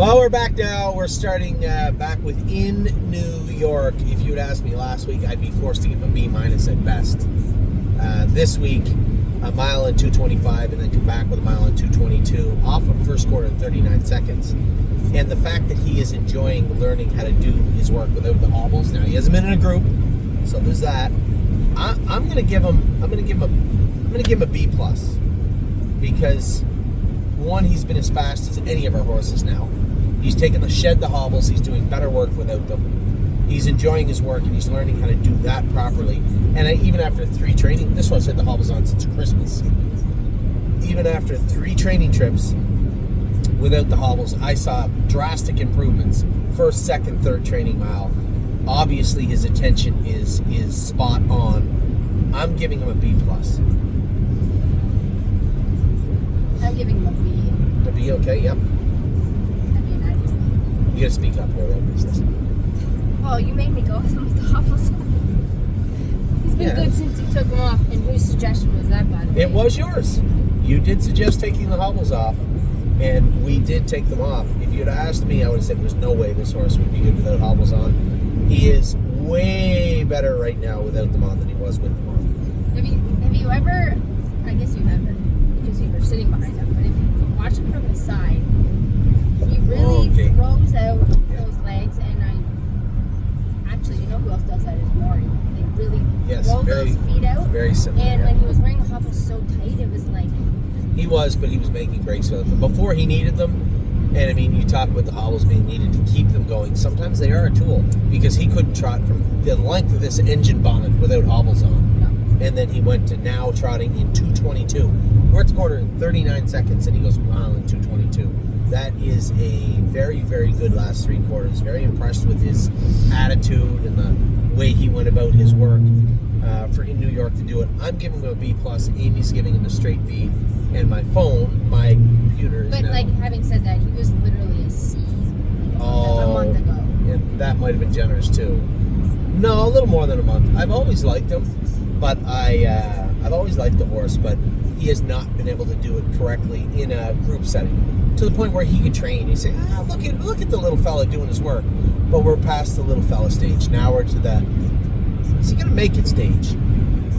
Well, we're back now. We're starting back within New York. If you had asked me last week, I'd be forced to give him a B- at best. This week, a mile in 2:25, and then come back with a mile in 2:22 off of first quarter in 39 seconds. And the fact that he is enjoying learning how to do his work without the hobbles. Now he hasn't been in a group, so there's that. I'm gonna give him a B+ because one, he's been as fast as any of our horses now. He's taken the hobbles. He's doing better work without them. He's enjoying his work, and he's learning how to do that properly. And even after 3 training, this horse had the hobbles on since Christmas. Even after 3 training trips without the hobbles, I saw drastic improvements. First, second, third training mile. Obviously, his attention is spot on. I'm giving him a B+. I'm giving him a B. A B, okay, yep. You gotta speak up here, though. Oh, you made me go with him with the hobbles. He's been good since you took him off. And whose suggestion was that, by the way? It was yours. You did suggest taking the hobbles off, and we did take them off. If you'd asked me, I would have said there's no way this horse would be good without hobbles on. He is way better right now without them on than he was with them on. Have you ever, I guess you haven't, because you were sitting behind him, but if you watch him from the side, he really throws out those legs, and actually, you know who else does that is Maury. They really roll those feet out. Very similar. And when he was wearing the hobbles so tight, it was like... He was, but he was making breaks with them. Before he needed them, and I mean, you talk about the hobbles being needed to keep them going. Sometimes they are a tool, because he couldn't trot from the length of this engine bonnet without hobbles on. No. And then he went to now trotting in 2:22. We're at the quarter in 39 seconds, and he goes mile in 2:22. That is a very, very good last 3 quarters. Very impressed with his attitude and the way he went about his work for in New York to do it. I'm giving him a B+. Amy's giving him a straight B. And my computer is But now... like, having said that, he was literally a C a month ago. And that might have been generous too. No, a little more than a month. I've always liked him, but I've always liked the horse, but he has not been able to do it correctly in a group setting. To the point where he could train. He'd say, look at the little fella doing his work. But we're past the little fella stage. Now we're to the, is he gonna make it stage?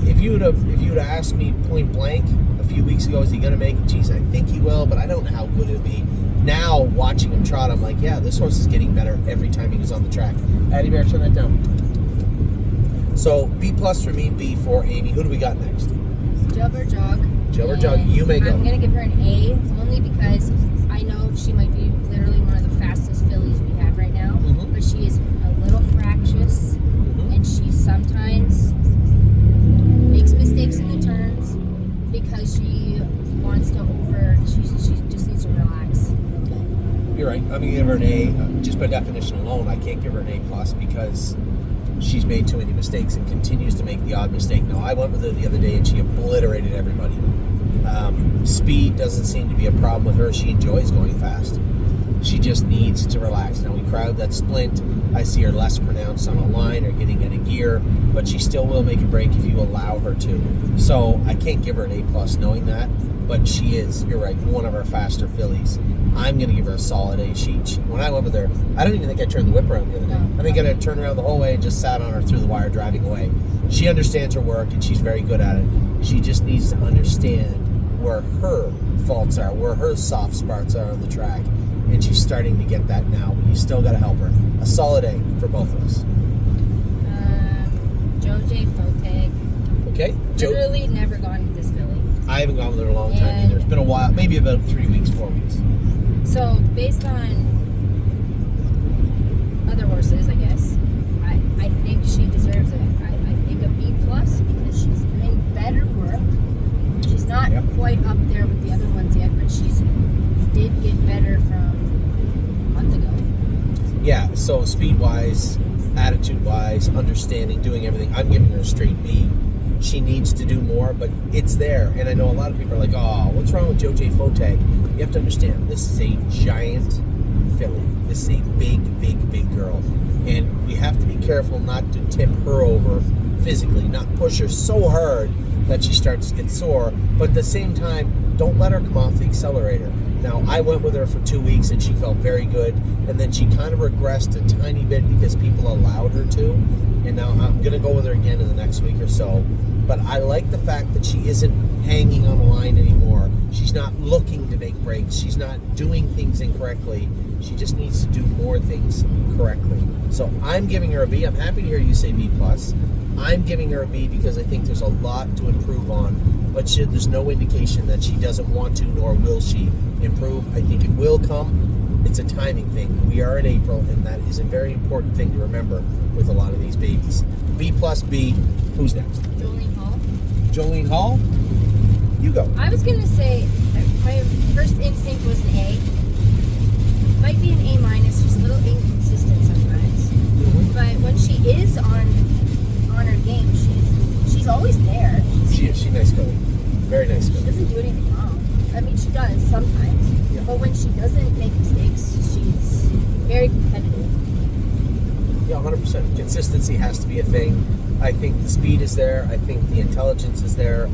If you would have asked me point blank a few weeks ago, is he gonna make it? Geez, I think he will, but I don't know how good it'll be. Now watching him trot, I'm like, yeah, this horse is getting better every time he goes on the track. Addie Bear, turn that down. So B+ for me, B for Amy. Who do we got next? Jub or Jog. You may go. I'm gonna give her an A, only because I know she might be literally one of the fastest fillies we have right now, but she is a little fractious, and she sometimes makes mistakes in the turns because she wants to she just needs to relax. You're right. I'm gonna give her an A. Just by definition alone, I can't give her an A+ because she's made too many mistakes and continues to make the odd mistake. Now, I went with her the other day and she obliterated everybody. Speed doesn't seem to be a problem with her. She enjoys going fast. She just needs to relax. Now, we crowd that splint. I see her less pronounced on a line or getting in a gear, but she still will make a break if you allow her to. So I can't give her an A+ knowing that, but she is, you're right, one of our faster fillies. I'm going to give her a solid A. When I went with her, I don't even think I turned the whip around the other day. I think I had to turn around the whole way and just sat on her through the wire driving away. She understands her work, and she's very good at it. She just needs to understand where her faults are, where her soft spots are on the track. And she's starting to get that now, but you still got to help her. A solid A for both of us. J. Foteg. Okay. Literally never gone with this filly. I haven't gone with her in a long time either. It's been a while, maybe about 3 weeks, 4 weeks. So, based on other horses, I guess, I think she deserves it. I think a B+ because she's doing better work. She's not quite up there with the other ones yet, but she did get better from a month ago. Yeah, so speed-wise, attitude-wise, understanding, doing everything, I'm giving her a straight B. She needs to do more, but it's there. And I know a lot of people are like, oh, what's wrong with J. Foteg? You have to understand, this is a giant filly. This is a big, big, big girl. And we have to be careful not to tip her over physically, not push her so hard that she starts to get sore, but at the same time, don't let her come off the accelerator. Now, I went with her for 2 weeks, and she felt very good, and then she kind of regressed a tiny bit because people allowed her to, and now I'm going to go with her again in the next week or so. But I like the fact that she isn't hanging on the line anymore. She's not looking to make breaks. She's not doing things incorrectly. She just needs to do more things correctly. So I'm giving her a B. I'm happy to hear you say B+. I'm giving her a B because I think there's a lot to improve on, but there's no indication that she doesn't want to, nor will she improve. I think it will come. It's a timing thing. We are in April, and that is a very important thing to remember with a lot of these babies. B+, B. Who's next? Jolene Hall. Jolene Hall? You go. I was gonna say my first instinct was an A. Might be an A-. She's a little inconsistent sometimes, but when she is on her game, she's always there. She's nice girl. Very nice girl. She doesn't do anything wrong. I mean, she does sometimes, but when she doesn't make mistakes, she's very competitive. Yeah, 100%. Consistency has to be a thing. I think the speed is there. I think the intelligence is there.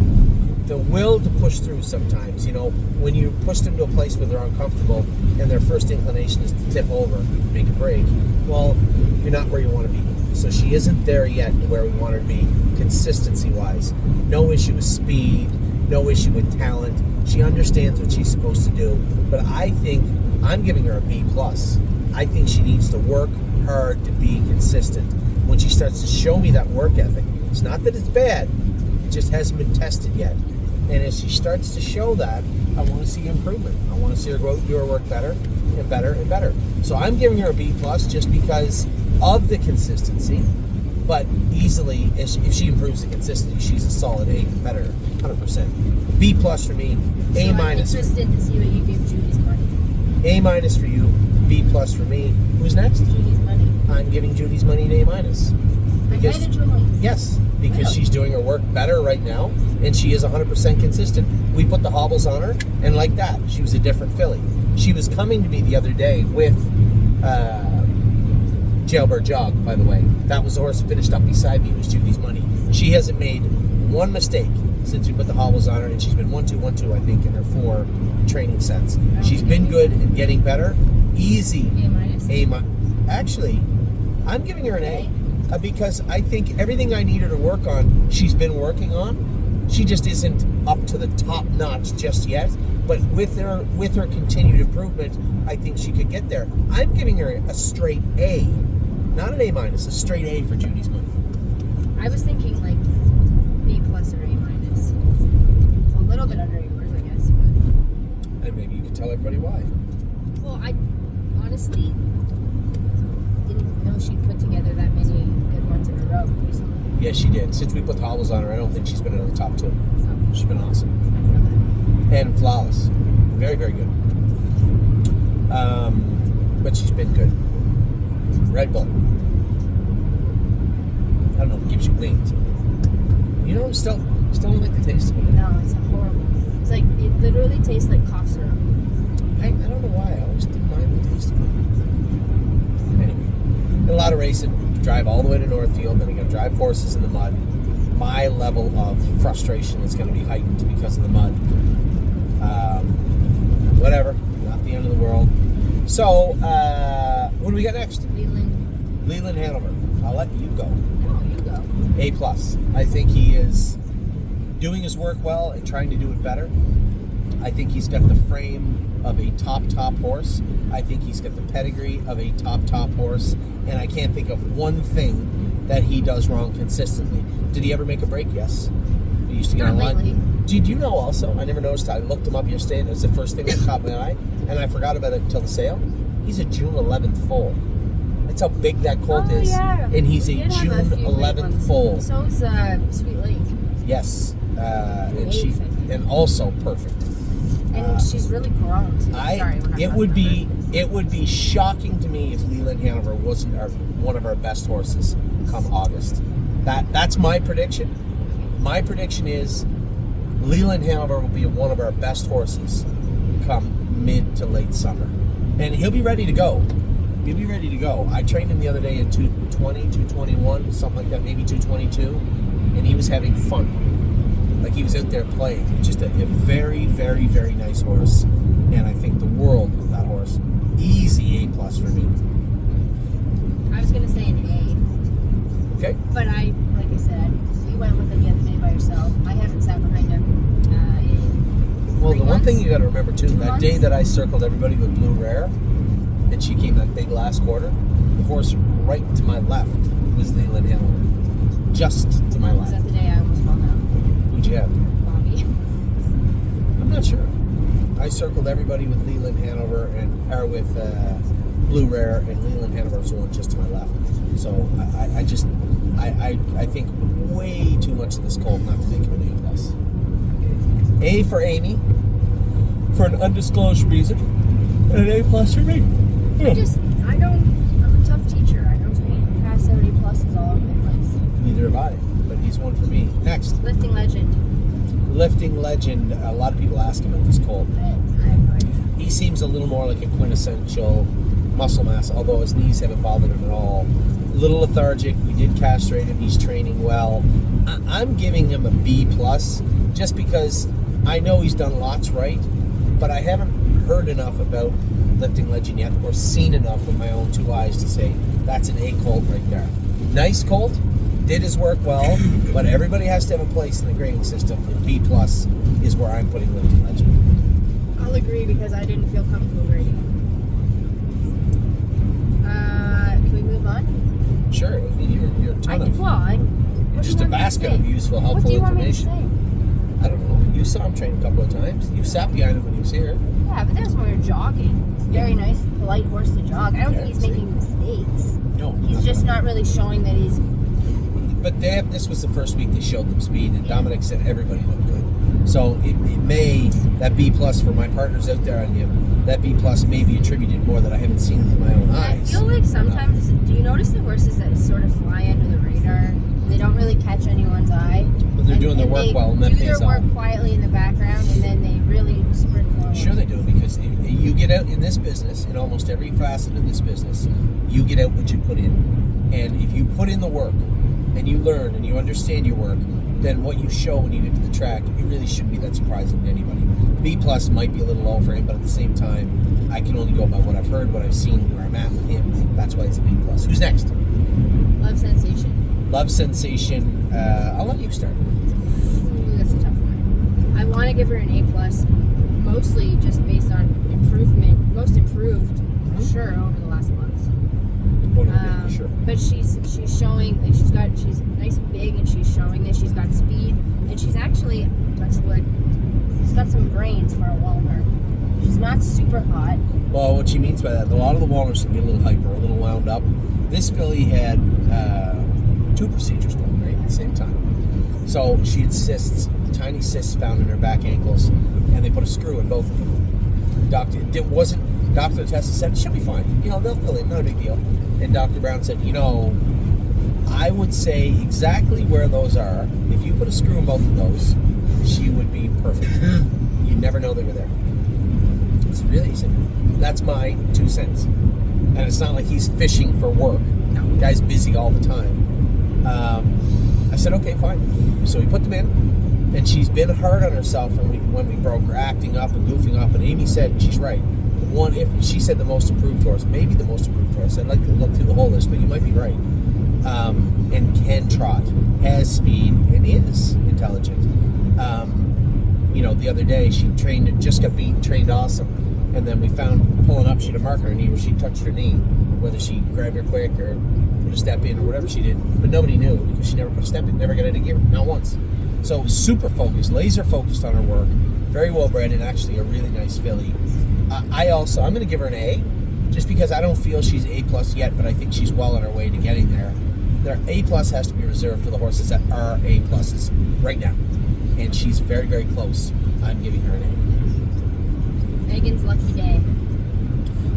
The will to push through sometimes. You know, when you push them to a place where they're uncomfortable and their first inclination is to tip over, make a break, well, you're not where you want to be. So she isn't there yet where we want her to be consistency-wise. No issue with speed, no issue with talent. She understands what she's supposed to do. But I think I'm giving her a B+. I think she needs to work hard to be consistent. When she starts to show me that work ethic, it's not that it's bad, it just hasn't been tested yet. And as she starts to show that, I want to see improvement. I want to see her do her work better and better and better. So I'm giving her a B+ just because of the consistency, but easily, if she improves the consistency, she's a solid A competitor, 100%. B+ for me, A-. I'm interested to see what you give Judy's money. A- for you, B+ for me. Who's next? Judy's money. I'm giving Judy's money an A-. Because, Julie. Yes, because Really? she's doing her work better right now, and she is 100% consistent. We put the hobbles on her, and like that, she was a different filly. She was coming to me the other day with Jailbird Jog, by the way. That was the horse that finished up beside me. It was Judy's money. She hasn't made one mistake since we put the hobbles on her, and she's been 1-2, 1-2, I think, in her 4 training sets. She's been good and getting better. Easy. A-. Actually, I'm giving her an A. Because I think everything I need her to work on, she's been working on. She just isn't up to the top notch just yet. But with her continued improvement, I think she could get there. I'm giving her a straight A, not an A-, a straight A for Judy's money. I was thinking like B+ or A-. A little bit under yours, I guess. But... And maybe you can tell everybody why. Well, I honestly didn't know she put together that many good ones in a row recently. Yes, she did. Since we put the hobbles on her, I don't think she's been in the top 2. Oh. She's been awesome. And flawless. Very, very good. But she's been good. Red Bull. I don't know if it gives you wings. But you know, still don't like the taste of it. No, it's horrible. It's like, it literally tastes like cough syrup. I don't know why. I always didn't mind the taste of it. Anyway, a lot of racing. Drive all the way to Northfield, then I got to drive horses in the mud. My level of frustration is going to be heightened because of the mud. Whatever, not the end of the world. So, what do we got next? Leland Hanover. I'll let you go. No, you go. A+. I think he is doing his work well and trying to do it better. I think he's got the frame of a top horse. I think he's got the pedigree of a top horse. And I can't think of one thing that he does wrong consistently. Did he ever make a break? Yes. He used to get Not online. lately. Did you know also? I never noticed. I looked him up yesterday, and it was the first thing that caught my eye, and I forgot about it until the sale. He's a June 11th foal. That's how big that colt is. Yeah. And he's a We did have June a few 11th late ones. foal. So is Sweet Lake. Yes. And she, Eighth, I think. and also perfect. And she's really grown too. Sorry, we're not it would talking be it would be shocking to me if Leland Hanover wasn't one of our best horses come August. That's my prediction. My prediction is Leland Hanover will be one of our best horses come mid to late summer. And he'll be ready to go. He'll be ready to go. I trained him the other day in 220, 221, something like that, maybe 222, and he was having fun. Like he was out there playing. Just a very, very, very nice horse. and I think the world of that horse. Easy A+ for me. I was gonna say an A, Okay. but like I said, you went with it the other day by yourself. I haven't sat behind him in Well, 3 the one months. thing you got to remember too, 2 that months? day that I circled everybody with Blue Rare, and she came that big last quarter, the horse right to my left was Leland Hanover. Just to my Was left. that the day I almost fell down? Who'd you have? Bobby. I'm not sure. I circled everybody with Leland Hanover or with Blue Rare, and Leland Hanover was the one just to my left. So I think way too much of this colt not to make him an A+. A for Amy, for an undisclosed reason, and an A+ for me. I'm a tough teacher. I don't pass out A+ all over the place. Neither have I, but he's one for me. Next, Lifting legend. Lifting Legend. A lot of people ask him about this colt. I have no idea. He seems a little more like a quintessential muscle mass, although his knees haven't bothered him at all. A little lethargic. We did castrate him. He's training well. I'm giving him a B+, just because I know he's done lots right, but I haven't heard enough about Lifting Legend yet, or seen enough with my own 2 eyes to say that's an A colt right there. Nice colt, did his work well, but everybody has to have a place in the grading system, and B+ is where I'm putting Lifting Legend. I'll agree because I didn't feel comfortable grading. Can we move on? Sure, I mean, you're a ton of... You're just a basket of useful, helpful What do you information. want me to say? I don't know. You saw him train a couple of times. You sat behind him when he was here. Yeah, but there's when we were jogging. It's a very nice, polite horse to jog. I don't think he's see. making mistakes. No. He's just not really showing that he's... But this was the first week they showed them speed, and Dominic said everybody looked good. So it may, that B+ for my partners out there on him, that B+ may be attributed more that I haven't seen with my own I eyes. feel like sometimes, do you notice the horses that sort of fly under the radar? They don't really catch anyone's eye. But they're doing their work well, and that pays pays off. They do their off. work quietly in the background, and then they really sprint forward. Sure they do, because you get out in this business, in almost every facet of this business, you get out what you put in. And if you put in the work, and you learn, and you understand your work, then what you show when you get to the track, it really shouldn't be that surprising to anybody. B+ might be a little low for him, but at the same time, I can only go by what I've heard, what I've seen, and where I'm at with him. That's why he's a B+. Who's next? Love Sensation. Love Sensation. I'll let you start. Ooh, that's a tough one. I want to give her an A+, mostly just based on improvement, most improved, for sure, over the last month. For sure. But she's showing that she's nice and big, and she's showing that she's got speed, and she's actually, touch wood, she's got some brains for a Walmer. She's not super hot. Well, what she means by that, a lot of the Walners can get a little hyper, a little wound up. This filly had 2 procedures done, right, at the same time. So she had cysts, tiny cysts found in her back ankles, and they put a screw in both of them. Doctor Tessa said, she'll be fine. They'll fill in, not a big deal. And Dr. Brown said, I would say exactly where those are. If you put a screw in both of those, she would be perfect. You never know they were there. It's really simple. That's my 2 cents. And it's not like he's fishing for work. No, the guy's busy all the time. I said, okay, fine. So we put them in, and she's been hard on herself when we broke her, acting up and goofing up. And Amy said, she's right. She said the most improved horse, maybe the most improved horse. I'd like to look through the whole list, but you might be right. And can trot, has speed, and is intelligent. The other day she just got beaten, trained awesome, and then we found pulling up, she had a mark on her knee where she touched her knee, whether she grabbed her quick or put a step in or whatever she did, but nobody knew because she never put a step in, never got out of gear, not once. So super focused, laser focused on her work, very well bred, and actually a really nice filly. I'm going to give her an A, just because I don't feel she's A+ yet, but I think she's well on her way to getting there. Their A+ has to be reserved for the horses that are A+ right now, and she's very, very close. I'm giving her an A. Megan's Lucky Day.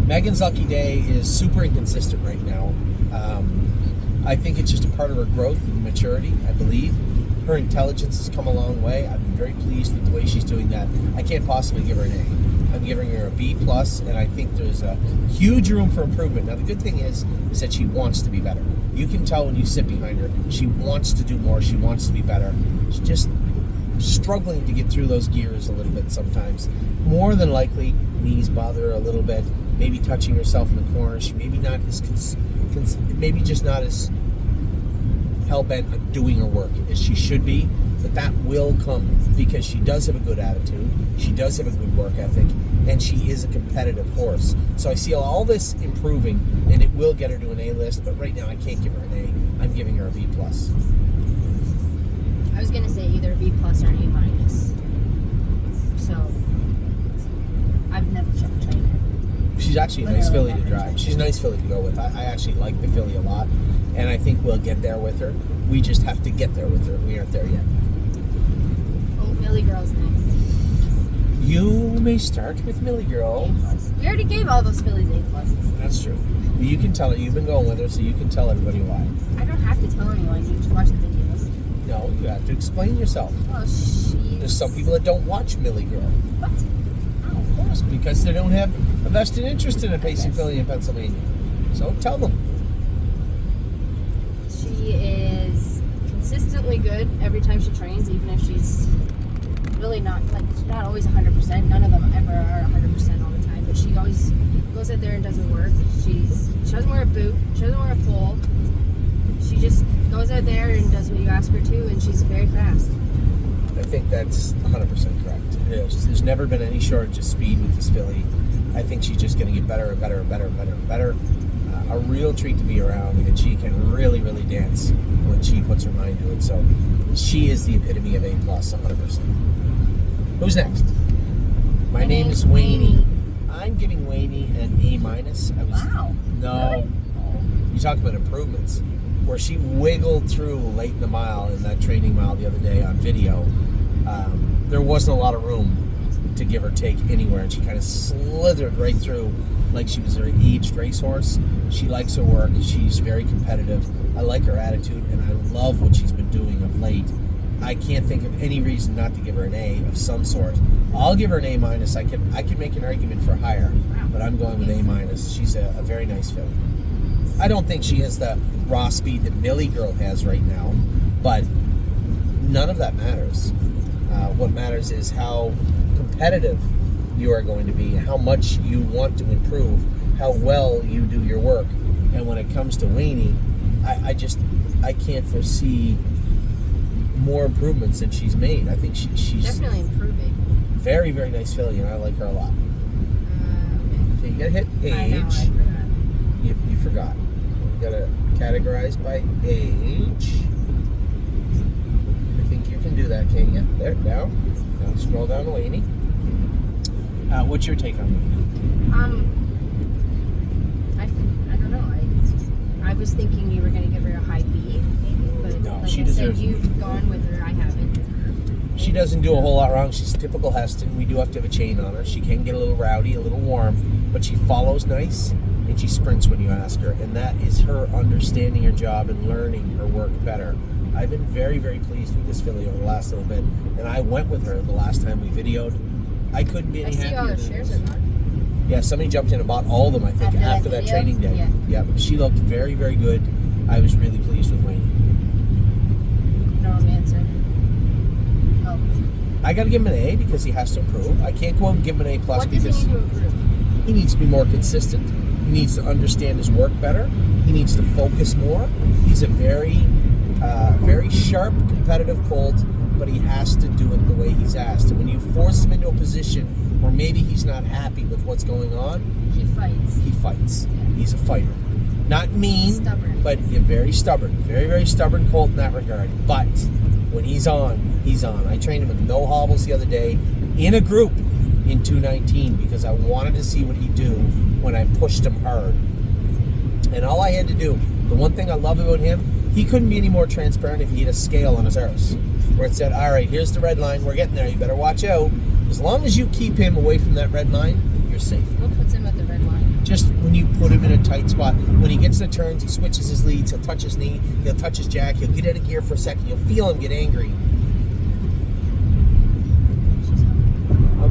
Megan's Lucky Day is super inconsistent right now. I think it's just a part of her growth and maturity, I believe. Her intelligence has come a long way. I've been very pleased with the way she's doing that. I can't possibly give her an A. I'm giving her a B+, and I think there's a huge room for improvement. Now, the good thing is that she wants to be better. You can tell when you sit behind her, she wants to do more, she wants to be better. She just struggling to get through those gears a little bit sometimes. More than likely, knees bother her a little bit. Maybe touching herself in the corner. She maybe not as maybe just not as hell-bent on doing her work as she should be. But that will come because she does have a good attitude. She does have a good work ethic, and she is a competitive horse. So I see all this improving, and it will get her to an A list. But right now, I can't give her an A. I'm giving her a B plus. I was gonna say either a B plus or an A minus. So I've never trained her. She's actually a nice filly to drive. She's a nice filly to go with. I actually like the filly a lot, and I think we'll get there with her. We just have to get there with her. We aren't there yet. Oh, Millie Girl's next. You may start with Millie Girl. We already gave all those fillies A pluses. That's true. But you can tell her. You've been going with her, so you can tell everybody why. I don't have to tell anyone. You just watch the videos. No, you have to explain yourself. Well, There's some people that don't watch Millie Girl. What? Of course, because they don't have a vested interest in a pacing filly in Pennsylvania. So tell them. She is consistently good every time she trains, even if she's really not, like, she's not always 100%. None of them ever are 100% all the time, but she always goes out there and does her work. She doesn't wear a boot. She doesn't wear a pole. She just goes out there and does what you ask her to, and she's very fast. I think that's 100% correct. There's never been any shortage of speed with this filly. I think she's just going to get better and better and better and better and better. A real treat to be around, and she can really, really dance when she puts her mind to it. So she is the epitome of A+, 100%. Who's next? My name is Wayne. I'm giving Wayne an A-. Wow. No. Really? You talk about improvements. Where she wiggled through late in the mile, in that training mile the other day on video, there wasn't a lot of room to give or take anywhere, and she kind of slithered right through like she was an aged racehorse. She likes her work. She's very competitive. I like her attitude, and I love what she's been doing of late. I can't think of any reason not to give her an A of some sort. I'll give her an A-. I could make an argument for higher, but I'm going with A-. She's a very nice filly. I don't think she has the raw speed that Millie Girl has right now, but none of that matters. What matters is how competitive you are going to be, how much you want to improve, how well you do your work. And when it comes to Wayne, I can't foresee more improvements than she's made. I think she's definitely improving. Very, very nice filly, and I like her a lot. Okay, you gotta hit age. I know, I forgot. You forgot. You gotta categorize by age. I think you can do that, can't you? There, down. Now scroll down to Wayne. What's your take on Wayne? I don't know. I was thinking you were going to give her a high B, maybe, but No, like she I deserves said, you've gone with her. I haven't. She doesn't do a whole lot wrong. She's typical Heston. We do have to have a chain on her. She can get a little rowdy, a little warm, but she follows nice, and she sprints when you ask her, and that is her understanding her job and learning her work better. I've been very, very pleased with this filly over the last little bit, and I went with her the last time we videoed. I couldn't be any happier. I see all the shares are gone. Yeah, somebody jumped in and bought all of them, I think, after that training day. Yeah. Yep, she looked very, very good. I was really pleased with Wayne. Wrong answer. Oh. I got to give him an A because he has to improve. I can't go and give him an A+ What does because he need to improve? he needs to be more consistent. He needs to understand his work better. He needs to focus more. He's a very, very sharp, competitive colt, but he has to do it the way he's asked. And when you force him into a position where maybe he's not happy with what's going on, He fights. he fights. He's a fighter. Not mean, Stubborn. but very stubborn. Very, very stubborn colt in that regard. But when he's on, he's on. I trained him with no hobbles the other day in a group in 219 because I wanted to see what he'd do when I pushed him hard. And all I had to do, the one thing I love about him, he couldn't be any more transparent if he had a scale on his arse where it said, all right, here's the red line, we're getting there, you better watch out. As long as you keep him away from that red line, you're safe. What puts him at the red line? Just when you put him in a tight spot, when he gets the turns, he switches his leads, he'll touch his knee, he'll touch his jack, he'll get out of gear for a second, you'll feel him get angry.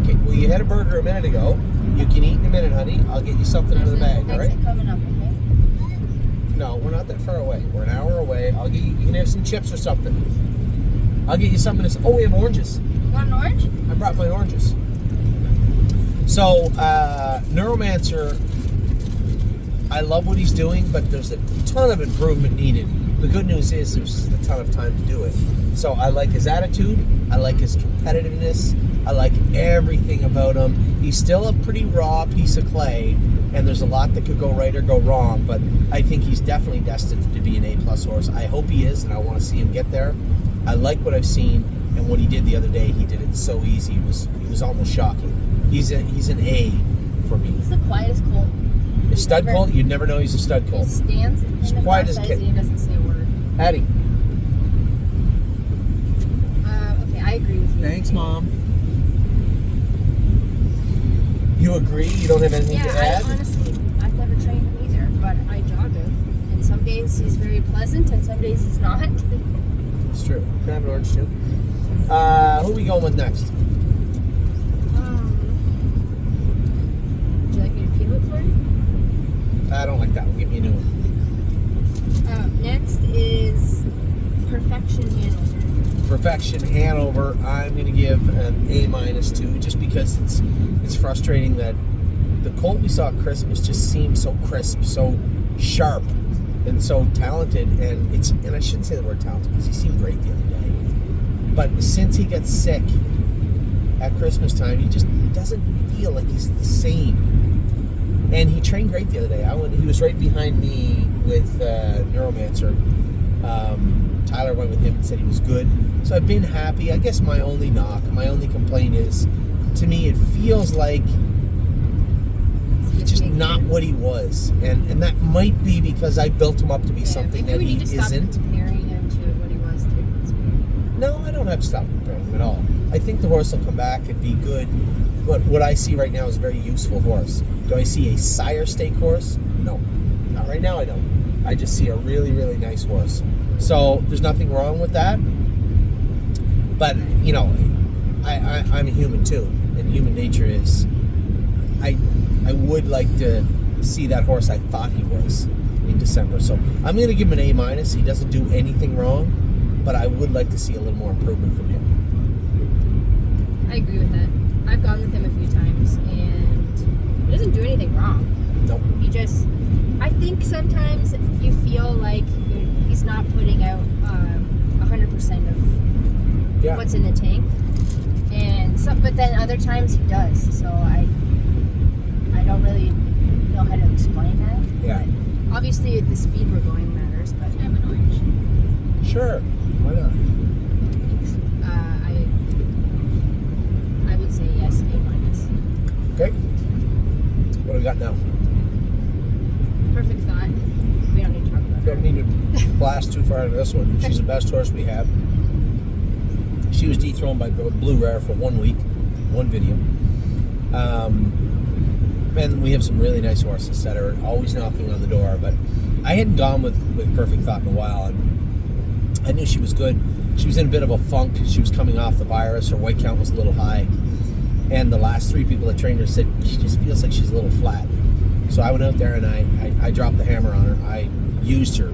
Okay, well, you had a burger a minute ago. You can eat in a minute, honey. I'll get you something out of the bag, all right? Coming up, okay? No, we're not that far away. We're an hour away. I'll get you. You can have some chips or something. I'll get you something to... Oh, we have oranges. Want an orange? I brought my oranges. So, Neuromancer, I love what he's doing, but there's a ton of improvement needed. The good news is there's a ton of time to do it. So I like his attitude. I like his competitiveness. I like everything about him. He's still a pretty raw piece of clay, and there's a lot that could go right or go wrong, but I think he's definitely destined to be an A-plus horse. I hope he is, and I want to see him get there. I like what I've seen, and what he did the other day, he did it so easy. It was almost shocking. He's an A for me. He's the quietest colt. A stud colt? You'd never know he's a stud colt. He stands He's in the quiet car as a size kid. and he doesn't say a word. Hattie. Okay, I agree with you. Thanks, Mom. You agree? You don't have anything to add? I honestly, I've never trained him either, but I jog him. And some days he's very pleasant and some days he's not. It's true. Can I have an orange too? Who are we going with next? Would you like me to peel it for you? I don't like that one. Give me a new one. Next is Perfection Hanover. Perfection Hanover. I'm going to give an A- too, just because it's frustrating that the colt we saw at Christmas just seemed so crisp, so sharp, and so talented. And I shouldn't say the word talented because he seemed great the other day. But since he got sick at Christmas time, he just doesn't feel like he's the same. And he trained great the other day. He was right behind me with Neuromancer. Tyler went with him and said he was good. So I've been happy. I guess my only complaint is, to me, it feels like he's just not what he was. And that might be because I built him up to be something that he isn't. Stop comparing him to what he was 3 months ago. No, I don't have to stop comparing him at all. I think the horse will come back and be good. But what I see right now is a very useful horse. Do I see a sire stake horse? No. Not right now, I don't. I just see a really, really nice horse. So there's nothing wrong with that. But, you know, I'm a human too. And human nature is, I would like to see that horse I thought he was in December. So I'm going to give him an A-. He doesn't do anything wrong. But I would like to see a little more improvement from him. I agree with that. I've gone with him a few times, and he doesn't do anything wrong. Nope. I think sometimes you feel like he's not putting out 100% of what's in the tank, but then other times he does. So I don't really know how to explain that. Yeah. But obviously, the speed we're going matters, but I have an orange. Sure. Why not? I would say yes, A-. Okay. What do we got now? Perfect Thought. We don't need to talk about Don't need to blast too far into this one. She's the best horse we have. She was dethroned by Blue Rare for 1 week, one video. And we have some really nice horses that are always knocking on the door. But I hadn't gone with Perfect Thought in a while, and I knew she was good. She was in a bit of a funk. She was coming off the virus. Her weight count was a little high. And the last 3 people that trained her said she just feels like she's a little flat. So I went out there and I dropped the hammer on her. I used her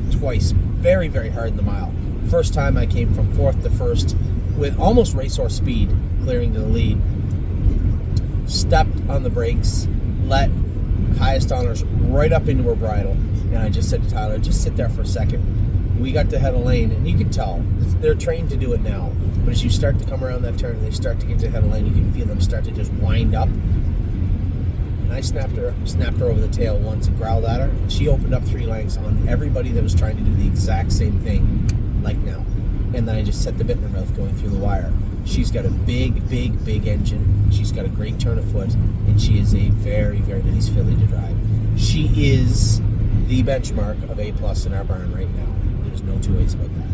twice, very, very hard in the mile. First time I came from 4th to 1st with almost racehorse speed, clearing to the lead. Stepped on the brakes, let highest honors right up into her bridle. And I just said to Tyler, just sit there for a second. We got to head a lane, and you can tell they're trained to do it now. But as you start to come around that turn and they start to get to head a lane, you can feel them start to just wind up. And I snapped her over the tail once and growled at her. And she opened up 3 lengths on everybody that was trying to do the exact same thing, like now. And then I just set the bit in her mouth going through the wire. She's got a big, big, big engine. She's got a great turn of foot, and she is a very, very nice filly to drive. She is the benchmark of A+ in our barn right now. There's no 2 ways about that.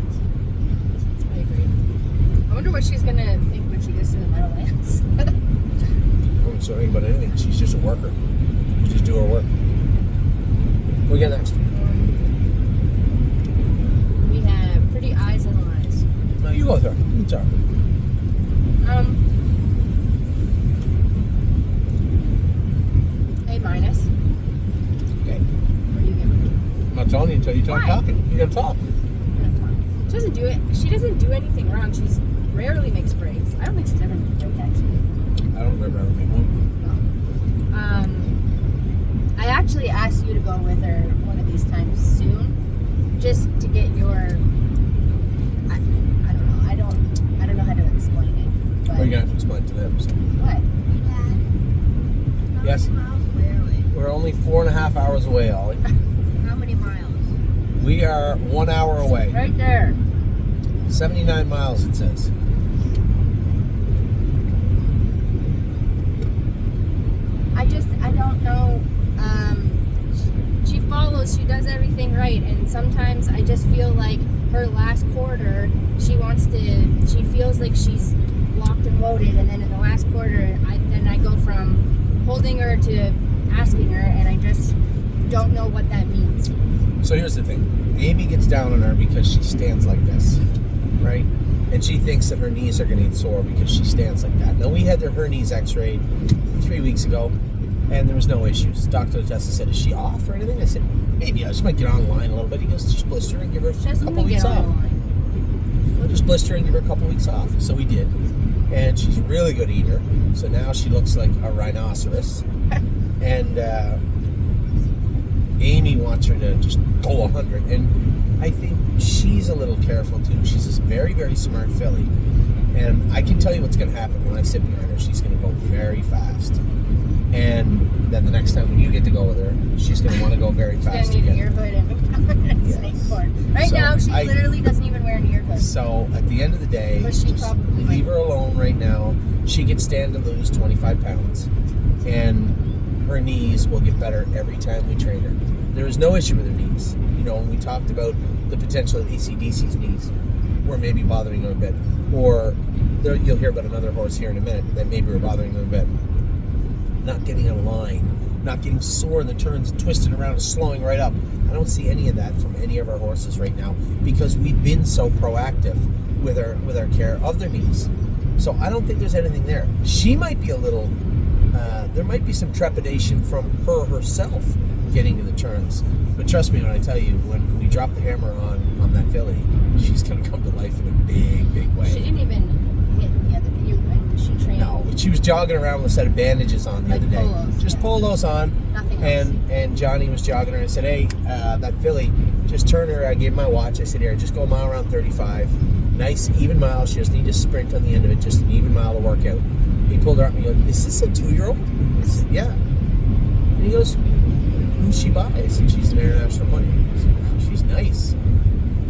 I agree. I wonder what she's gonna think when she gets to the Meadowlands. I don't say anything about anything. She's just a worker. She just do her work. What we got next? We have Pretty Eyes and Lies. No, you go with her. You talk. A-. Okay. What do you give it? I'm not telling you until you start Why? talking. You gotta talk. She doesn't do it. She doesn't do anything wrong. She's rarely makes breaks. I don't think she's ever made a break actually. I don't remember ever making one. I actually asked you to go with her one of these times soon, just to get your. I don't know. I don't know how to explain it. But Well, you're gonna have to explain to them. So. what? Yes. We're only 4.5 hours away, Ollie. How many miles? We are 1 hour away. Right there. 79 miles, it says. I don't know. She follows, she does everything right, and sometimes I just feel like her last quarter, she feels like she's locked and loaded, and then in the last quarter, I go from holding her to asking her, and I just don't know what that means. So here's the thing. Amy gets down on her because she stands like this, right? And she thinks that her knees are going to get sore because she stands like that. Now, we had her knees x-rayed 3 weeks ago, and there was no issues. Dr. Tessa said, is she off or anything? I said, maybe. I just might get online a little bit. He goes, just blister and give her a couple weeks off. We'll just blister and give her a couple weeks off. So we did. And she's a really good eater. So now she looks like a rhinoceros. And Amy wants her to just go 100. And I think she's a little careful too. She's this very, very smart filly. And I can tell you what's going to happen when I sit behind her. She's going to go very fast. And then the next time when you get to go with her, she's going to want to go very fast She's going to again. need an ear hood and Yes. snake cord. Right So now, she literally doesn't even wear an ear hood. So at the end of the day, But she just probably leave might. her alone right now. She could stand to lose 25 pounds. And her knees will get better every time we train her. There is no issue with her knees. You know, when we talked about the potential of AC/DC's knees were maybe bothering her a bit. Or you'll hear about another horse here in a minute that maybe were bothering her a bit. Not getting on line, not getting sore in the turns, twisted around and slowing right up. I don't see any of that from any of our horses right now because we've been so proactive with our care of their knees. So I don't think there's anything there. She might be a little, there might be some trepidation from her herself getting to the turns. But trust me when I tell you, when we drop the hammer on that filly, she's going to come to life in a big, big way. She didn't even hit the other view when she trained. No, but she was jogging around with a set of bandages on the Like other day. polos, Just yeah. pull those on. Nothing else. And Johnny was jogging her. I said, hey, that filly, just turn her. I gave him my watch. I said, here, just go a mile around 35. Nice, even mile. She doesn't need to sprint on the end of it. Just an even mile to work out. He pulled her up and he goes, is this a 2-year-old? I said, yeah. And he goes, who's she by? I said, she's an international money. I said, wow, she's nice.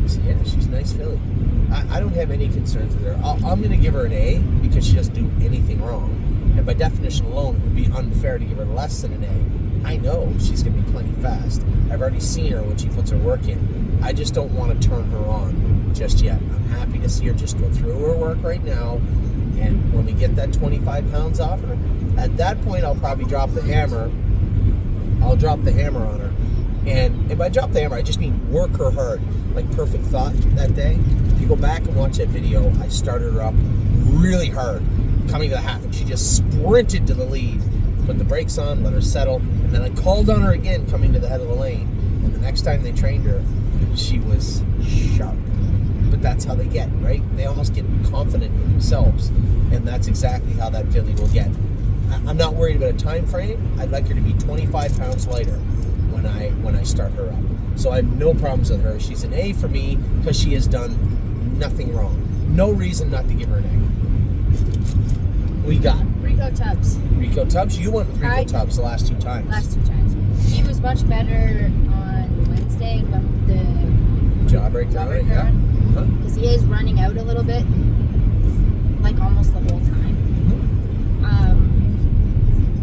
I said, yeah, she's a nice filly. I don't have any concerns with her. I'm going to give her an A because she doesn't do anything wrong. And by definition alone, it would be unfair to give her less than an A. I know she's going to be plenty fast. I've already seen her when she puts her work in. I just don't want to turn her on just yet. I'm happy to see her just go through her work right now. And when we get that 25 pounds off her, at that point, I'll probably drop the hammer. I'll drop the hammer on her. And by drop the hammer, I just mean work her hard. Like Perfect Thought that day. If you go back and watch that video, I started her up really hard, coming to the half, and she just sprinted to the lead. Put the brakes on, let her settle, and then I called on her again coming to the head of the lane. And the next time they trained her, she was sharp. But that's how they get, right? They almost get confident in themselves. And that's exactly how that filly will get. I'm not worried about a time frame. I'd like her to be 25 pounds lighter when I start her up. So I have no problems with her. She's an A for me because she has done nothing wrong. No reason not to give her an A. We got Rico Tubbs. Rico Tubbs. You went with Rico Tubbs the last 2 times. Last 2 times. He was much better on Wednesday with the Jawbreaker, right? Yeah. because he is running out a little bit, like almost the whole time.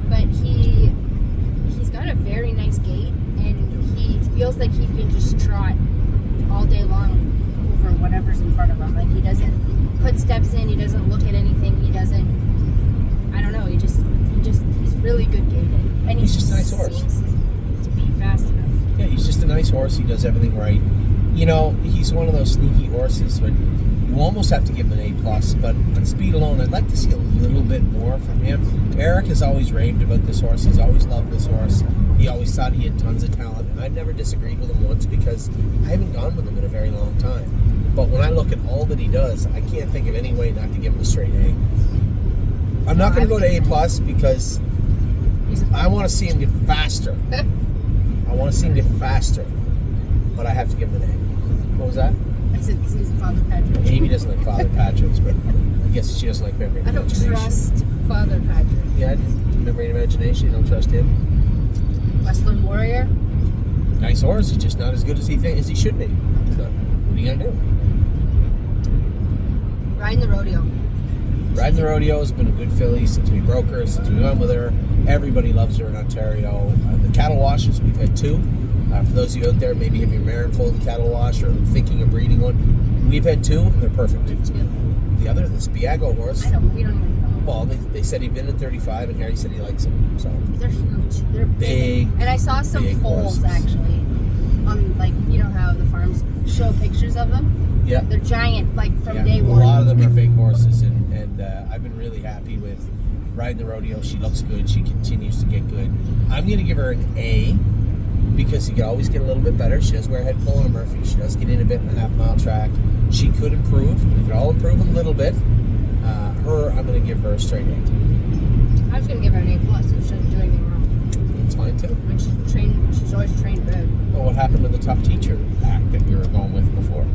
But he's got a very nice gait, and he feels like he can just trot all day long over whatever's in front of him. Like he doesn't put steps in, he doesn't look at anything, he doesn't. I don't know. He's really good gaited, and He's just a nice horse. Seems to be fast enough. Yeah, he's just a nice horse. He does everything right. You know, he's one of those sneaky horses, but you almost have to give him an A+, but on speed alone, I'd like to see a little bit more from him. Eric has always raved about this horse. He's always loved this horse. He always thought he had tons of talent, and I've never disagreed with him once because I haven't gone with him in a very long time. But when I look at all that he does, I can't think of any way not to give him a straight A. I'm not going to go to A+ because I want to see him get faster. I want to see him get faster. But I have to give him an A. What was that? I said he's Father Patrick. Amy doesn't like Father Patrick's, but I guess she doesn't like memory and I don't imagination. trust Father Patrick. Yeah, memory and imagination. You don't trust him. Westland Warrior. Nice horse. He's just not as good as he should be. So, what are you gonna do? Riding the rodeo. Riding the rodeo has been a good filly since we broke her, since we went with her. Everybody loves her in Ontario. The cattle washes, we've had 2. For those of you out there, maybe have your mare in full cattle wash or thinking of breeding one. We've had 2, and they're perfect. The other, this Biago horse. We don't even know. Well, they said he'd been at 35, and Harry said he likes him. So They're huge. They're big. big. And I saw some foals horses. actually on, like, you know how the farms show pictures of them. Yeah. They're giant, like from Yeah, day a one. lot of them are big horses, and I've been really happy with riding the rodeo. She looks good. She continues to get good. I'm going to give her an A because you can always get a little bit better. She does wear a head pull on a Murphy. She does get in a bit in the half-mile track. She could improve. We could all improve a little bit. I'm going to give her a straight A. I was going to give her an A+. If she doesn't do anything wrong. It's fine, too. And she's always trained good. Well, what happened to the tough teacher act that you were going with before?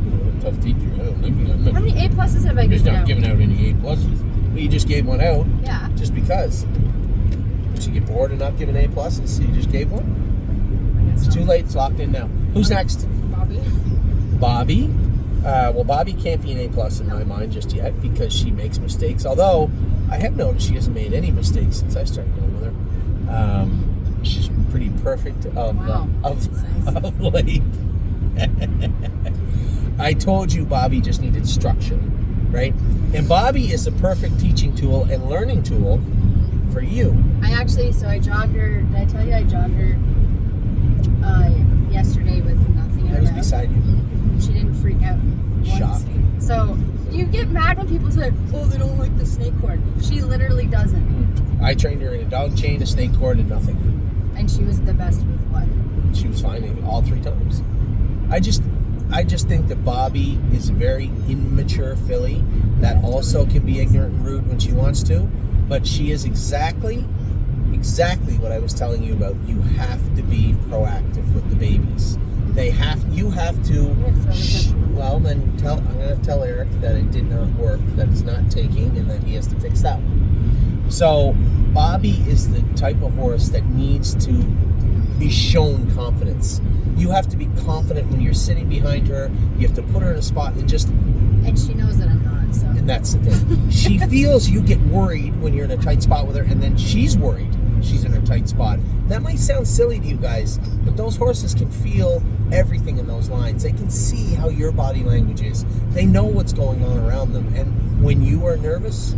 Tough teacher. I don't know. How many A+ have I He's given not out? giving out any A+. Well, you just gave one out. Yeah. Just because. Did you get bored of not giving A+, so you just gave one? I guess It's so. too late. It's locked in now. Who's next? Bobby. Bobby. Well, Bobby can't be an A+ in my mind just yet because she makes mistakes. Although, I have noticed she hasn't made any mistakes since I started going with her. She's pretty perfect of late. I told you Bobby just needed structure, right? And Bobby is a perfect teaching tool and learning tool for you. I jogged her. Did I tell you I jogged her yesterday with nothing in I her was mouth? beside you. She didn't freak out once. Shocking. So you get mad when people say, "Oh, they don't like the snake cord." She literally doesn't, I trained her in a dog chain, a snake cord, and nothing. and she was the best with what? She was fine all 3 times. I just think that Bobby is a very immature filly that also can be ignorant and rude when she wants to, but she is exactly what I was telling you about. You have to be proactive with the babies. You have to. Well, then I'm going to tell Eric that it did not work, that it's not taking, and that he has to fix that one. So Bobby is the type of horse that needs to be shown confidence. You have to be confident when you're sitting behind her. You have to put her in a spot and just... And she knows that I'm not, so. And that's the thing. She feels you get worried when you're in a tight spot with her, and then she's worried she's in a tight spot. That might sound silly to you guys, but those horses can feel everything in those lines. They can see how your body language is. They know what's going on around them. And when you are nervous,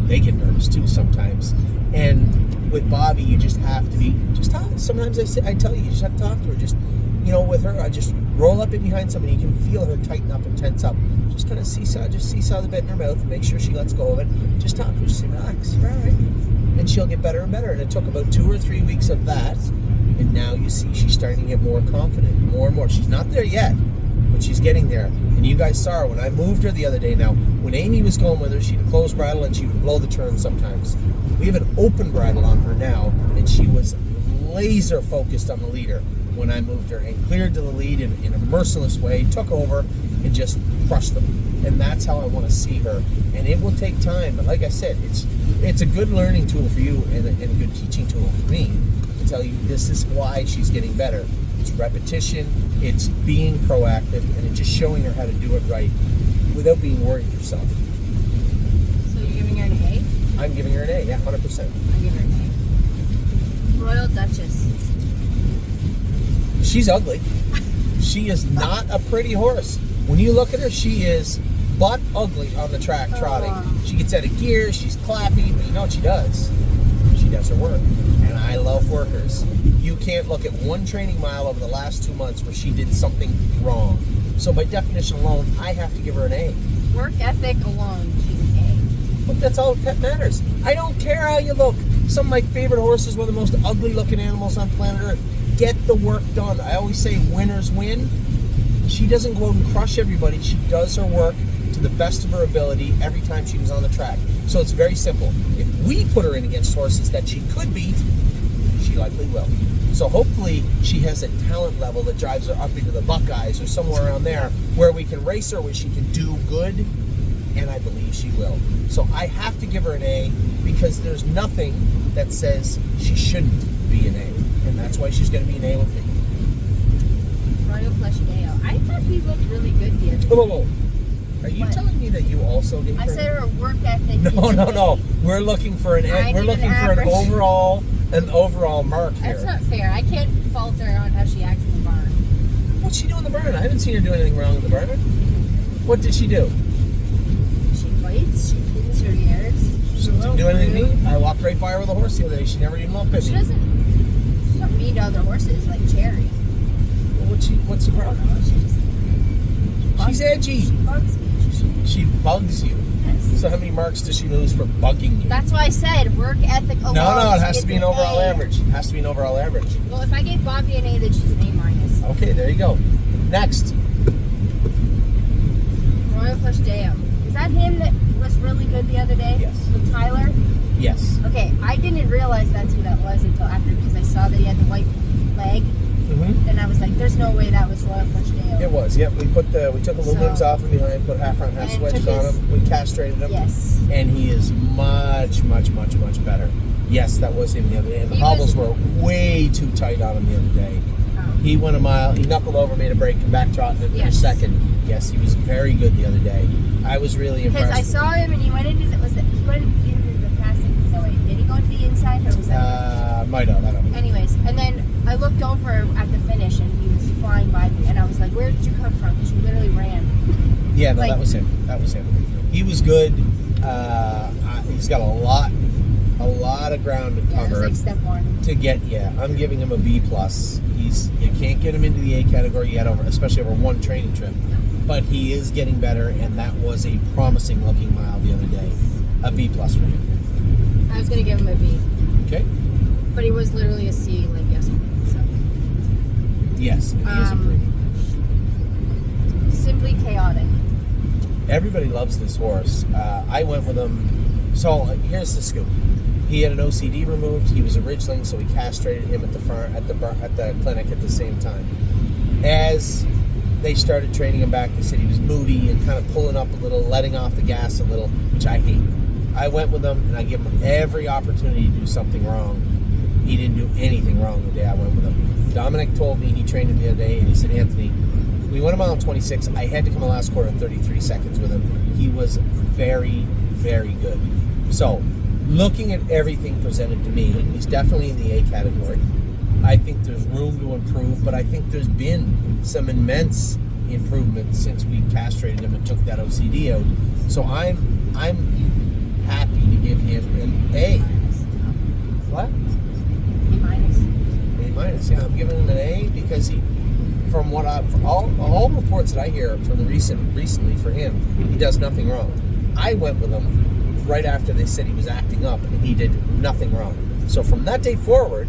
they get nervous too sometimes. And with Bobby, you just have to be, just talk. Sometimes I tell you just have to talk to her. Just, with her, I just roll up in behind somebody. You can feel her tighten up and tense up. Just kind of seesaw the bit in her mouth. Make sure she lets go of it. Just talk to her. Just say, relax, you're all right. And she'll get better and better. And it took about 2 or 3 weeks of that. And now you see she's starting to get more confident, more and more. She's not there yet, but she's getting there. And you guys saw her when I moved her the other day. Now, when Amy was going with her, she'd close bridle and she would blow the turn sometimes. We have an open bridle on her now, and she was laser focused on the leader when I moved her and cleared to the lead in a merciless way, took over, and just crushed them. And that's how I want to see her. And it will take time, but like I said, it's a good learning tool for you and a good teaching tool for me to tell you this is why she's getting better. It's repetition, it's being proactive, and it's just showing her how to do it right without being worried yourself. So you're giving her an A? I'm giving her an A, yeah, 100%. I give her an A. Royal Duchess. She's ugly. She is not a pretty horse. When you look at her, she is butt ugly on the track trotting. She gets out of gear, she's clappy, but you know what she does? She does her work. And I love workers. You can't look at one training mile over the last 2 months where she did something wrong. So by definition alone, I have to give her an A. Work ethic alone, she's an A. But that's all that matters. I don't care how you look. Some of my favorite horses were the most ugly looking animals on planet Earth. Get the work done. I always say winners win. she doesn't go out and crush everybody. She does her work to the best of her ability every time she was on the track. So it's very simple. If we put her in against horses that she could beat, she likely will. So hopefully she has a talent level that drives her up into the Buckeyes or somewhere around there where we can race her, where she can do good, and I believe she will. So I have to give her an A because there's nothing that says she shouldn't be an A, and that's why she's going to be an A with me. Royal Flush Dale. I thought he looked really good the other day. Whoa. Are you telling me that you also gave her? I said her work ethic. No. We're looking for an overall mark here. That's not fair. I can't fault her on how she acts in the barn. What's she do in the barn? I haven't seen her do anything wrong in the barn. What did she do? She bites. She pulls her ears. She didn't do anything to me. I walked right by her with a horse the other day. She never even looked at me. She's not mean to other horses like Cherry. Well, what's the problem? She's edgy. She bugs me. She bugs you. Yes. So how many marks does she lose for bugging you? That's why I said work ethic alone. No, it has to be an overall average. It has to be an overall average. Well, if I gave Bobby an A, then she's an A minus. Okay, there you go. Next. Royal Flush Dale. Is that him that was really good the other day? Yes. With Tyler? Yes. Okay, I didn't realize that's who that was until after, because I saw that he had the white leg, and I was like, "There's no way that was Royal Flush Dale." It was. Yep. We took a little limbs off him behind, put half front, half And switched took on his- him. We castrated him. Yes. And he is much better. Yes, that was him the other day. And the He hobbles was- were way too tight on him the other day. Oh. He went a mile. He knuckled over, made a break, and back trotting it for a Yes. second. Yes, he was very good the other day. I was really Because impressed. I saw him and he went into the passing. No wait, did he go to the inside or was that? Might have. I don't know. Anyways, and then I looked over at the finish and he was flying by me, and I was like, "Where did you come from?" Because you literally ran. Yeah, no, Like- that was him. He was good. He's got a lot of ground to Yeah, it was cover like step one. to get. Yeah, I'm giving him a B plus. You can't get him into the A category yet, especially over one training trip. But he is getting better, and that was a promising looking mile the other day. A B plus for him. I was gonna give him a B, Okay. but he was literally a C like yesterday. So Yes, he is improving. simply chaotic. Everybody loves this horse. I went with him. So here's the scoop. He had an OCD removed. He was a ridgeling, so we castrated him at the clinic at the same time. As they started training him back, they said he was moody and kind of pulling up a little, letting off the gas a little, which I hate. I went with him and I gave him every opportunity to do something wrong. He didn't do anything wrong the day I went with him. Dominic told me, he trained him the other day, and he said, "Anthony, we went a mile 26. I had to come the last quarter in 33 seconds with him." He was very, very good. So, looking at everything presented to me, he's definitely in the A category. I think there's room to improve, but I think there's been some immense improvement since we castrated him and took that OCD out. So I'm happy to give him an A. What? A minus. A minus. Yeah, I'm giving him an A because from all reports that I hear from the recently for him, he does nothing wrong. I went with him right after they said he was acting up, and he did nothing wrong. So from that day forward,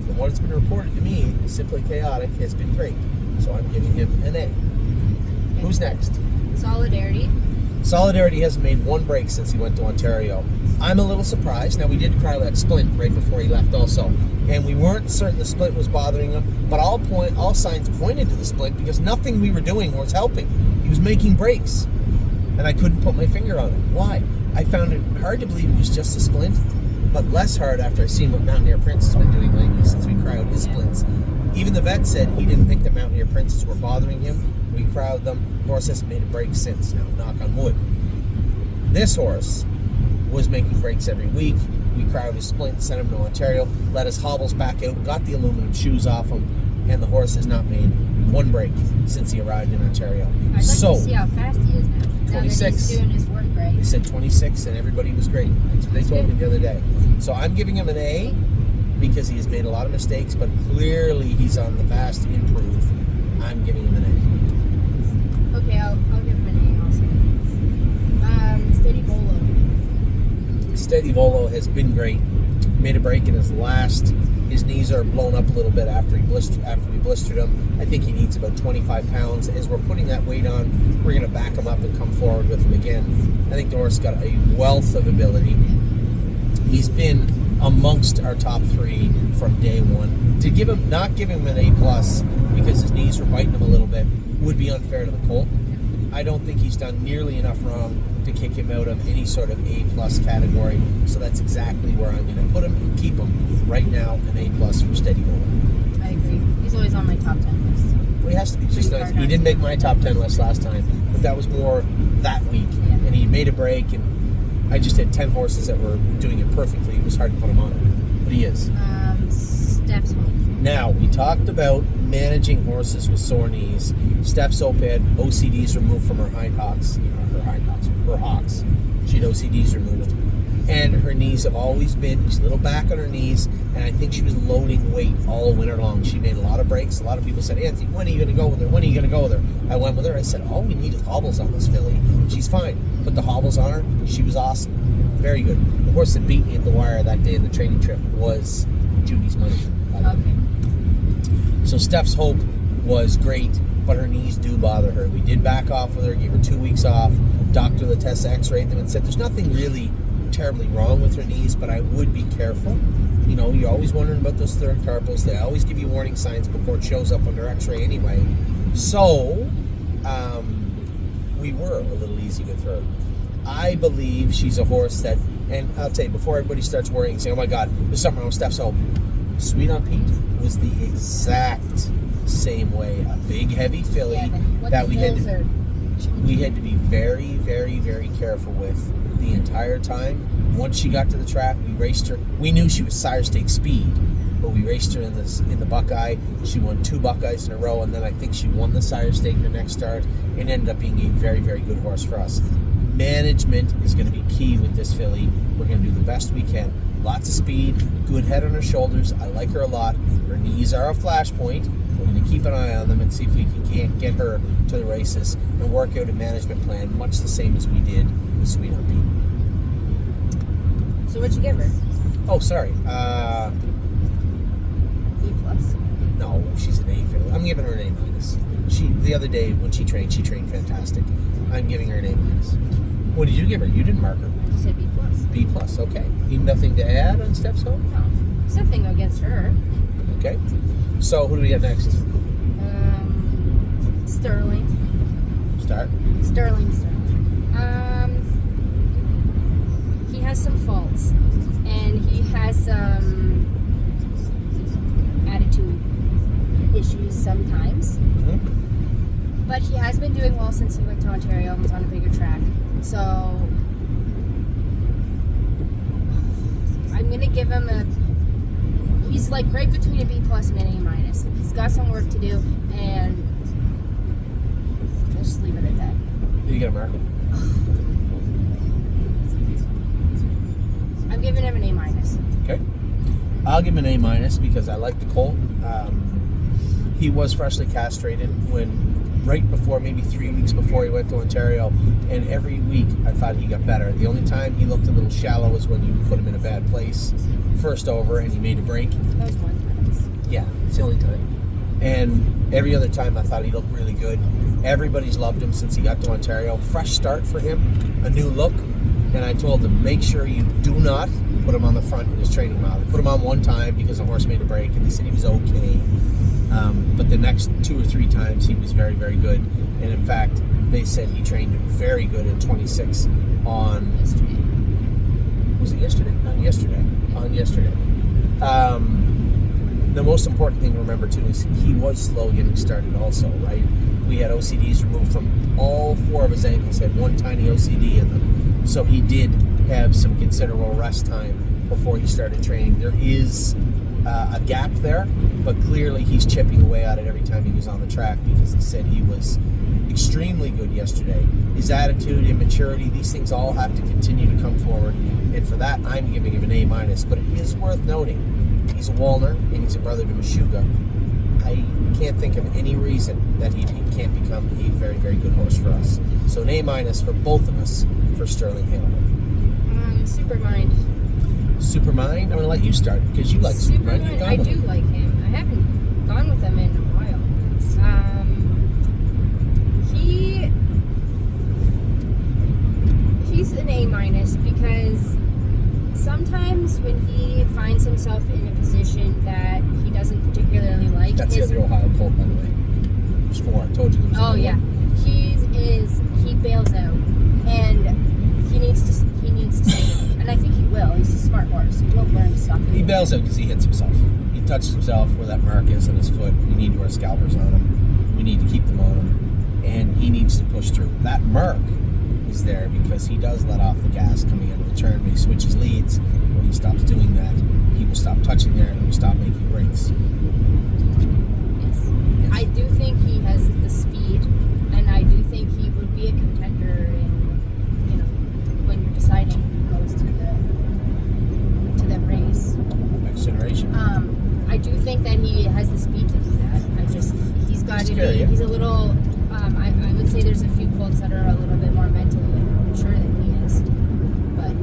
from what has been reported to me, Simply Chaotic has been great. So I'm giving him an A. Who's next? Solidarity. Solidarity hasn't made one break since he went to Ontario. I'm a little surprised. Now, we did cry that splint right before he left also, and we weren't certain the splint was bothering him, but all signs pointed to the splint because nothing we were doing was helping. He was making breaks, and I couldn't put my finger on it. Why? I found it hard to believe it was just a splint, but less hard after I seen what Mountaineer Prince has been doing lately since we crowed his splints. Even the vet said he didn't think the Mountaineer Princes were bothering him. We crowded them. Horse hasn't made a break since. Now, knock on wood. This horse was making breaks every week. We crowded his splint, sent him to Ontario, let his hobbles back out, got the aluminum shoes off him, and the horse has not made one break since he arrived in Ontario. I'd like to see how fast he is now. 26. Now that he's doing his work right. They said 26, and everybody was great. That's what they told me the other day. So I'm giving him an A because he has made a lot of mistakes, but clearly he's on the fast improve. I'm giving him an A. Okay, I'll give him an A also. Steady Volo. Steady Volo has been great. Made a break in his last His knees are blown up a little bit after we blistered him. I think he needs about 25 pounds. As we're putting that weight on, we're going to back him up and come forward with him again. I think the horse got a wealth of ability. He's been amongst our top 3 from day one. To not give him an A+ because his knees were biting him a little bit would be unfair to the colt. I don't think he's done nearly enough wrong to kick him out of any sort of A+ category. So that's exactly where I'm going to put him and keep him right now, an A+ for steady going. I agree. He's always on my top 10 list. Well, he has to be. Just nice. He didn't make my top 10 list last time, but that was more that week. Yeah. And he made a break, and I just had 10 horses that were doing it perfectly. It was hard to put him on it, but he is. Steph's home. Now, we talked about managing horses with sore knees. Steph's Hope had OCDs removed from her hocks. She had OCDs removed. And her knees have always been, she's a little back on her knees, and I think she was loading weight all winter long. She made a lot of breaks. A lot of people said, Anthony, when are you going to go with her? When are you going to go with her? I went with her. I said, all we need is hobbles on this filly. She's fine. Put the hobbles on her. She was awesome. Very good. The horse that beat me at the wire that day in the training trip was Judy's Money. Okay. So Steph's Hope was great, but her knees do bother her. We did back off with her, gave her 2 weeks off. Doctor Latessa x-rayed them and said there's nothing really terribly wrong with her knees, but I would be careful. You know, you're always wondering about those third carpals. They always give you warning signs before it shows up under x-ray anyway. So, we were a little easy with her. I believe she's a horse that, and I'll tell you, before everybody starts worrying, saying, oh my God, there's something wrong with Steph's Hope. Sweet on Pete was the exact same way. A big, heavy filly that we had to be very, very, very careful with the entire time. Once she got to the track, we raced her. We knew she was sire stake speed, but we raced her in the Buckeye. She won 2 Buckeyes in a row, and then I think she won the sire stake in the next start, and ended up being a very, very good horse for us. Management is going to be key with this filly. We're going to do the best we can. Lots of speed, good head on her shoulders. I like her a lot. Her knees are a flashpoint. We're going to keep an eye on them and see if we can't get her to the races and work out a management plan, much the same as we did with Sweet on Pete. So what'd you give her? Oh, sorry. B+. No, she's an A filly. I'm giving her an A-. The other day when she trained fantastic. I'm giving her an A-. What did you give her? You didn't mark her. You said B+. B+, okay. Nothing to add on Steph's Hope? No. It's nothing against her. Okay. So who do we get next? Sterling. Sterling. He has some faults, and he has some attitude issues sometimes. Mm-hmm. But he has been doing well since he went to Ontario and was on a bigger track. So I'm gonna give him he's like right between a B+ and an A-. He's got some work to do, and I'll just leave it at that. Did you get a mark? I'm giving him an A-. Okay. I'll give him an A- because I like the colt. He was freshly castrated right before, maybe 3 weeks before he went to Ontario, and every week I thought he got better. The only time he looked a little shallow was when you put him in a bad place first over and he made a break. That was one time. Yeah, it's the only time. And every other time I thought he looked really good. Everybody's loved him since he got to Ontario. Fresh start for him, a new look. And I told him, make sure you do not put him on the front in his training mile. I put him on one time because the horse made a break, and they said he was okay. But the next 2 or 3 times he was very, very good. And in fact, they said he trained very good in 26 on... Yesterday. Was it yesterday? On yesterday. The most important thing to remember, too, is he was slow getting started also, right? We had OCDs removed from all 4 of his ankles. He had one tiny OCD in them. So he did have some considerable rest time before he started training. There is a gap there, but clearly he's chipping away at it every time he was on the track, because they said he was extremely good yesterday. His attitude, immaturity, these things all have to continue to come forward, and for that I'm giving him an A-. But it is worth noting, he's a Walner and he's a brother to Meshuggah. I can't think of any reason that he can't become a very, very good horse for us. So an A- for both of us for Sterling Hamilton. Supermind. Supermind. I'm going to let you start because you like Supermind. You've gone I with do him. like him. I haven't gone with him in a while. He's an A- because sometimes when he finds himself in a position that he doesn't particularly like, That's the other Ohio Colt, by the way. There's 4. I told you. Oh yeah, he bails out, and he needs to stay. And I think he will. He's a smart horse. He won't learn to stop. He bails out because he hits himself. He touches himself where that mark is on his foot. We need to wear scalpers on him. We need to keep them on him, and he needs to push through. That mark is there because he does let off the gas coming out of the turn. When he switches leads, when he stops doing that, he will stop touching there and he will stop making breaks. Yes. I do think he has the speed, and I do think he would be a contender in, when you're deciding who goes to the race. Next generation. I do think that he has the speed to do that. He's got to be. He's a little. I would say there's a few colts that are a little bit more mentally mature than he is, but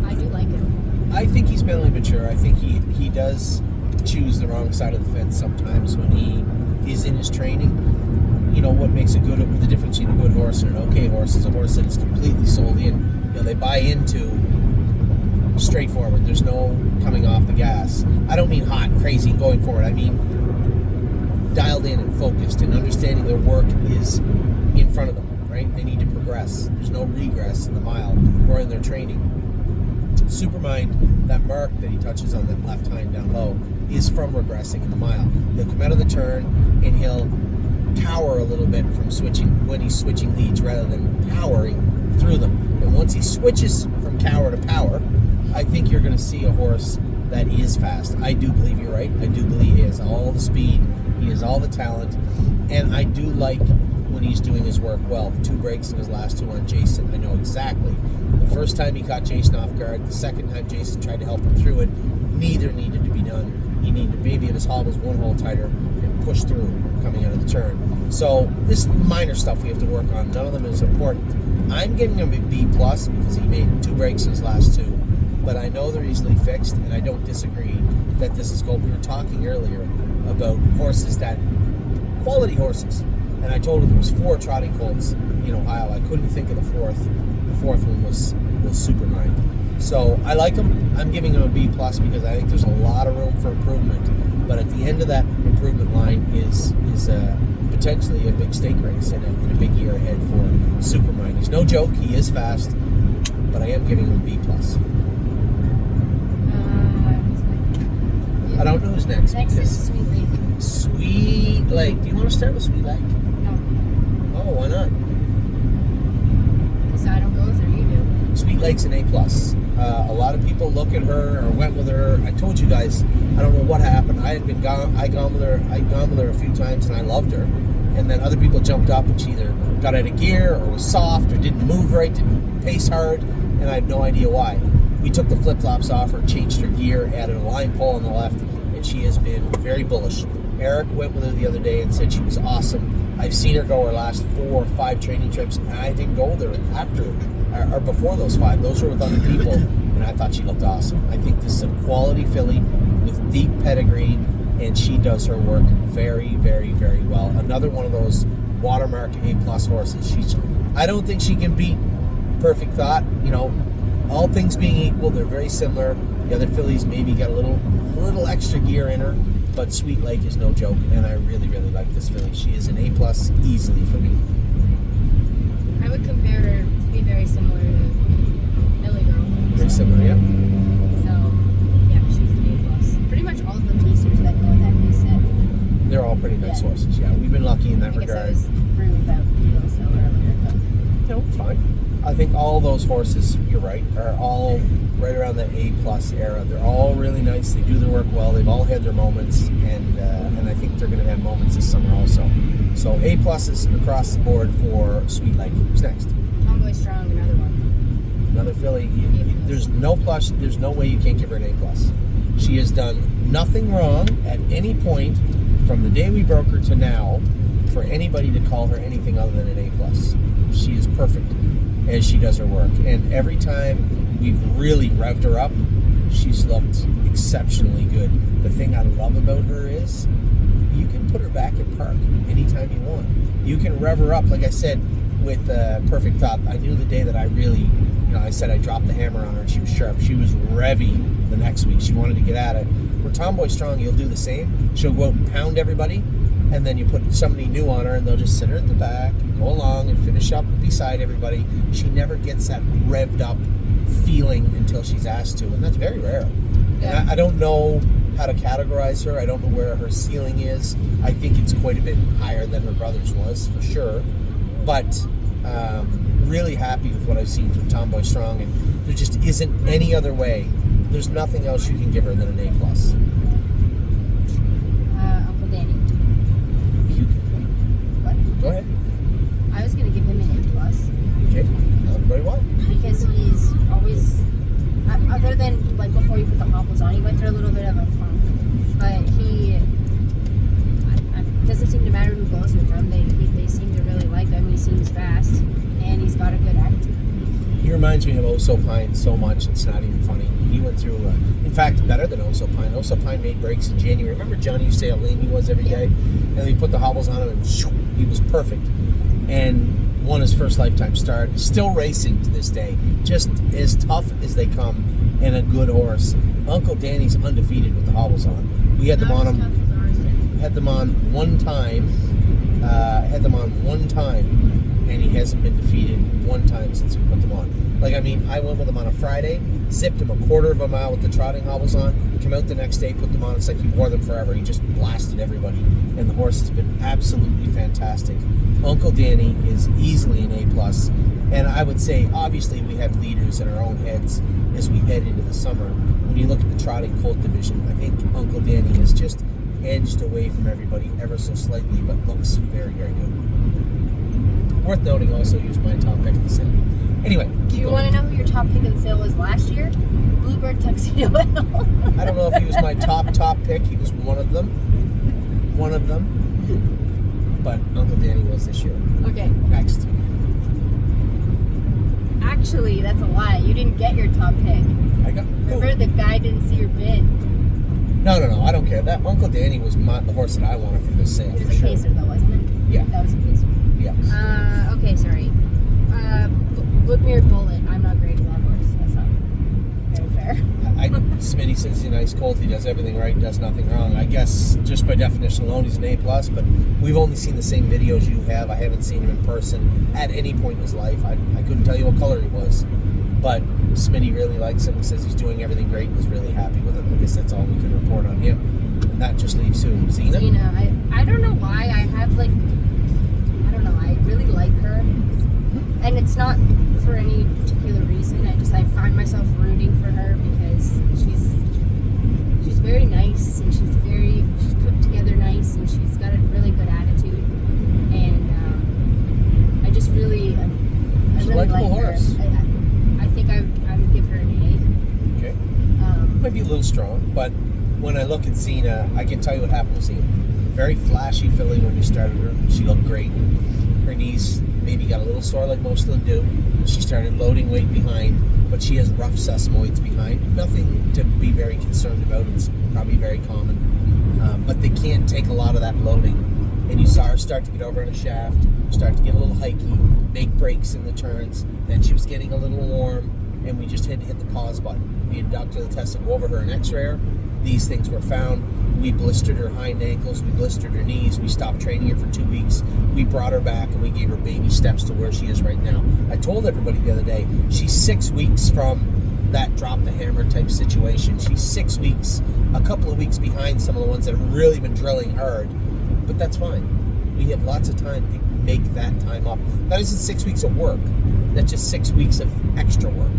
I do like him. I think he's mentally mature. I think he does choose the wrong side of the fence sometimes when he is in his training. What makes the difference between a good horse and an okay horse is a horse that is completely sold in. They buy into straightforward. There's no coming off the gas. I don't mean hot, crazy, going forward. I mean dialed in and focused and understanding their work is in front of them, right? They need to progress. There's no regress in the mile or in their training. Supermind, that mark that he touches on that left hind down low is from regressing in the mile. He'll come out of the turn and he'll cower a little bit from when he's switching leads rather than powering through them. And once he switches from cower to power, I think you're going to see a horse that is fast. I do believe you're right. I do believe he has all the speed. He has all the talent. And I do like when he's doing his work well. The 2 breaks in his last 2 on Jason, I know exactly. The first time he caught Jason off guard, the second time Jason tried to help him through it, neither needed to be done. He needed to maybe if his hobbles 1 hole tighter and push through coming out of the turn. So this minor stuff we have to work on. None of them is important. I'm giving him a B+ because he made 2 breaks in his last 2. But I know they're easily fixed, and I don't disagree that this is gold. We were talking earlier about horses quality horses. And I told him there was 4 trotting colts in Ohio. I couldn't think of the fourth. The fourth one was Supermind. So I like him. I'm giving him a B+ because I think there's a lot of room for improvement. But at the end of that improvement line is potentially a big stake race and a big year ahead for Supermind. He's no joke. He is fast, but I am giving him a B+. I don't know who's next. Next is Sweet Lake. Sweet Lake. Do you want to start with Sweet Lake? No. Oh, why not? Because I don't go with her, you do. Sweet Lake's an A+. A lot of people look at her or went with her. I told you guys, I don't know what happened. I'd gone with her a few times and I loved her. And then other people jumped up and she either got out of gear or was soft or didn't move right, didn't pace hard, and I have no idea why. We took the flip-flops off her, changed her gear, added a line pole on the left, and she has been very bullish. Eric went with her the other day and said she was awesome. I've seen her go her last 4 or 5 training trips, and I didn't go with her after or before those 5. Those were with other people, and I thought she looked awesome. I think this is a quality filly with deep pedigree, and she does her work very, very, very well. Another one of those watermark A+ horses. I don't think she can beat Perfect Thought. All things being equal, they're very similar. The other fillies maybe got a little extra gear in her, but Sweet Lake is no joke, and I really, really like this filly. She is an A+ easily for me. I would compare her to be very similar to Millie Girl. Very similar, yeah. So, yeah, she's an A+. Pretty much all of the pacers that go in that race set. They're all pretty nice horses, yeah. We've been lucky in that regard. I guess I was rude about Dioso earlier, but... No, it's fine. I think all those horses, you're right, are all right around the A+ era. They're all really nice. They do their work well. They've all had their moments, and I think they're going to have moments this summer also. So A+ is across the board for Sweet Lake. Who's next? Tomboy Strong, another one. Another filly. There's no way you can't give her an A+. She has done nothing wrong at any point from the day we broke her to now for anybody to call her anything other than an A+. She is perfect as she does her work. And every time we've really revved her up, she's looked exceptionally good. The thing I love about her is you can put her back in park anytime you want. You can rev her up, like I said, with Perfect Thought. I knew the day that I really, I said I dropped the hammer on her and she was sharp. She was revvy the next week. She wanted to get at it. For Tomboy Strong, you'll do the same. She'll go out and pound everybody, and then you put somebody new on her and they'll just sit her at the back and go along and finish up beside everybody. She never gets that revved up feeling until she's asked to, and that's very rare. Yeah. And I don't know how to categorize her. I don't know where her ceiling is. I think it's quite a bit higher than her brother's was, for sure. But really happy with what I've seen from Tomboy Strong, and there just isn't any other way. There's nothing else you can give her than an A+. Uncle Danny. What? Go ahead. I was gonna give him an A+. Okay. Tell everybody why. Because he's always, other than like before you put the hobbles on, he went through a little bit of a funk, but it doesn't seem to matter who goes with him. They seem to really like him. He seems fast, and he's got a good attitude. He reminds me of Oso Pine so much, it's not even funny. He went through, in fact, better than Oso Pine. Oso Pine made breaks in January. Remember Johnny used to say how lame he was every day? And then he put the hobbles on him and he was perfect. And won his first lifetime start. Still racing to this day. Just as tough as they come, and a good horse. Uncle Danny's undefeated with the hobbles on. We had them on him. Had them on one time. And he hasn't been defeated one time since we put them on. Like, I mean, I went with him on a Friday, zipped him a quarter of a mile with the trotting hobbles on, come out the next day, put them on. It's like he wore them forever. He just blasted everybody. And the horse has been absolutely fantastic. Uncle Danny is easily an A+. And I would say, obviously, we have leaders in our own heads as we head into the summer. When you look at the trotting colt division, I think Uncle Danny has just edged away from everybody ever so slightly, but looks very, very good. Worth noting, also used my top pick of the sale. Anyway, do you want to know who your top pick of the sale was last year? Bluebird Tuxedo L. I don't know if he was my top pick. He was one of them. But Uncle Danny was this year. Okay. Next. Actually, that's a lie. You didn't get your top pick. Remember, the guy didn't see your bid. No. I don't care. That Uncle Danny was the horse that I wanted for this sale. It was a pacer, though, wasn't it? Yeah. That was a pacer. Yeah. Okay, sorry. Woodmere Bullet. I'm not grading that horse. That's not very fair. Smitty says he's a nice colt. He does everything right, does nothing wrong. I guess just by definition alone, he's an A+. But we've only seen the same videos you have. I haven't seen him in person at any point in his life. I couldn't tell you what color he was. But Smitty really likes him. He says he's doing everything great and he's really happy with him. I guess that's all we can report on him. And that just leaves who? Zena? I don't know why. I really like her. And it's not for any particular reason. I find myself rooting for her because she's very nice and she's put together nice and she's got a really good attitude. And I just really, I really like her. Horse. I think I would give her an A. Okay. Might be a little strong, but when I look at Zena, I can tell you what happened with Zena. Very flashy filly when you started her. She looked great. Her knees maybe got a little sore like most of them do. She started loading weight behind, but she has rough sesamoids behind. Nothing to be very concerned about. It's probably very common. But they can't take a lot of that loading. And you saw her start to get over on a shaft, start to get a little hikey, make breaks in the turns. Then she was getting a little warm, and we just had to hit the pause button. We had doctor the test to go over her and x-ray her. These things were found. We blistered her hind ankles, we blistered her knees, we stopped training her for 2 weeks, we brought her back, and we gave her baby steps to where she is right now. I told everybody the other day, she's 6 weeks from that drop the hammer type situation. She's 6 weeks, a couple of weeks behind some of the ones that have really been drilling hard, but that's fine. We have lots of time to make that time up. That isn't 6 weeks of work, that's just 6 weeks of extra work.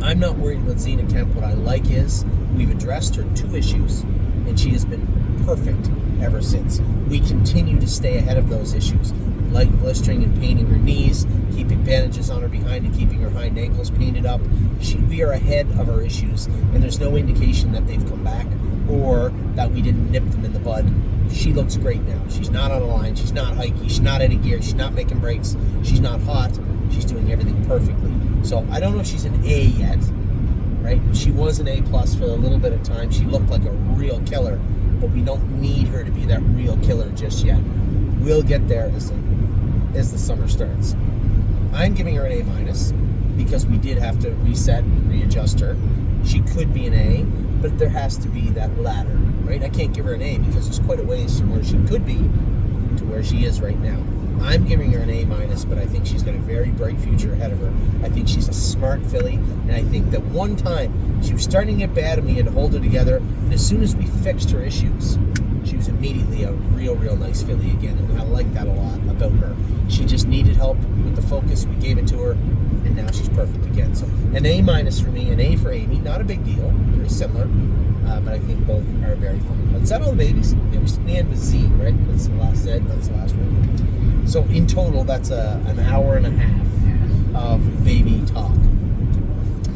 I'm not worried about Zena Kemp. What I like is we've addressed her 2 issues, and she has been perfect ever since. We continue to stay ahead of those issues. Light blistering and painting her knees, keeping bandages on her behind and keeping her hind ankles painted up. We are ahead of our issues, and there's no indication that they've come back or that we didn't nip them in the bud. She looks great now. She's not on a line. She's not hikey. She's not out of gear. She's not making breaks. She's not hot. She's doing everything perfectly. So I don't know if she's an A yet, right? She was an A+ for a little bit of time. She looked like a real killer, but we don't need her to be that real killer just yet. We'll get there as the summer starts. I'm giving her an A- because we did have to reset and readjust her. She could be an A, but there has to be that ladder, right? I can't give her an A because there's quite a ways from where she could be to where she is right now. I'm giving her an A-, but I think she's got a very bright future ahead of her. I think she's a smart filly, and I think that one time she was starting to get bad and we had to hold her together, and as soon as we fixed her issues, she was immediately a real nice filly again, and I like that a lot about her. She just needed help with the focus. We gave it to her, and now she's perfect again. So an A- for me, an A for Amy, not a big deal, very similar, but I think both are very fun. Is that all the babies? Yeah, we end with Z, right? That's the last Z, that's the last one. So in total, that's an hour and a half of baby talk.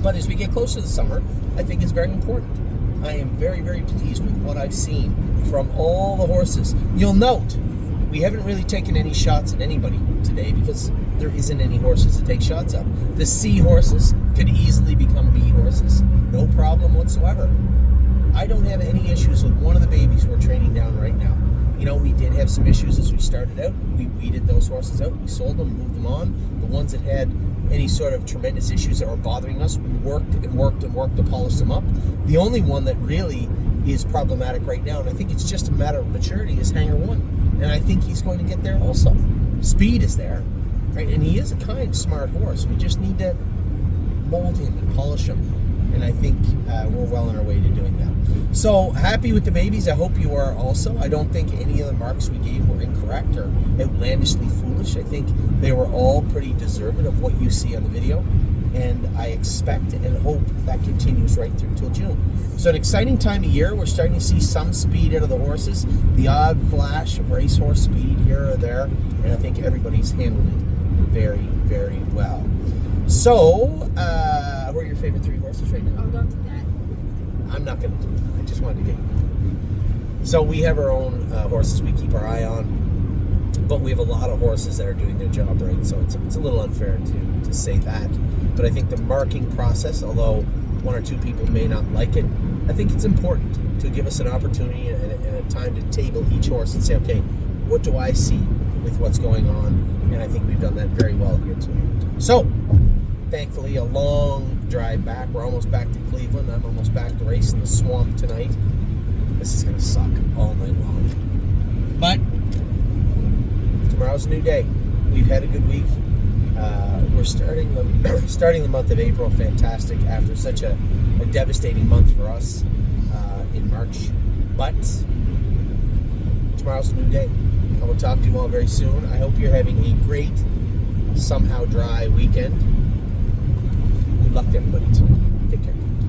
But as we get closer to the summer, I think it's very important. I am very pleased with what I've seen from all the horses. You'll note, we haven't really taken any shots at anybody today because there isn't any horses to take shots of. The C horses could easily become B horses. No problem whatsoever. I don't have any issues with one of the babies we're training down right now. You know, we did have some issues as we started out. We weeded those horses out. We sold them, moved them on. The ones that had any sort of tremendous issues that were bothering us, we worked to polish them up. The only one that really is problematic right now, and I think it's just a matter of maturity, is Hanger 1. And I think he's going to get there also. Speed is there, right? And he is a kind, smart horse. We just need to mold him and polish him. And I think we're well on our way to doing that. So, happy with the babies. I hope you are also. I don't think any of the marks we gave were incorrect or outlandishly foolish. I think they were all pretty deserving of what you see on the video. And I expect and hope that continues right through till June. So, an exciting time of year. We're starting to see some speed out of the horses. The odd flash of racehorse speed here or there. And I think everybody's handled it very well. So, who are your favorite three horses right now? Oh, don't do that. I'm not going to do it. I just wanted to get you. So we have our own horses we keep our eye on, but we have a lot of horses that are doing their job right, so it's a little unfair to say that. But I think the marking process, although one or two people may not like it, I think it's important to give us an opportunity and a time to table each horse and say, okay, what do I see with what's going on? And I think we've done that very well here tonight. So, thankfully, a long drive back. We're almost back to Cleveland. I'm almost back to racing the Swamp tonight. This is going to suck all night long. But tomorrow's a new day. We've had a good week. We're starting the month of April fantastic after such a devastating month for us in March. But tomorrow's a new day. I will talk to you all very soon. I hope you're having a great, somehow dry weekend. Good luck to everybody tonight.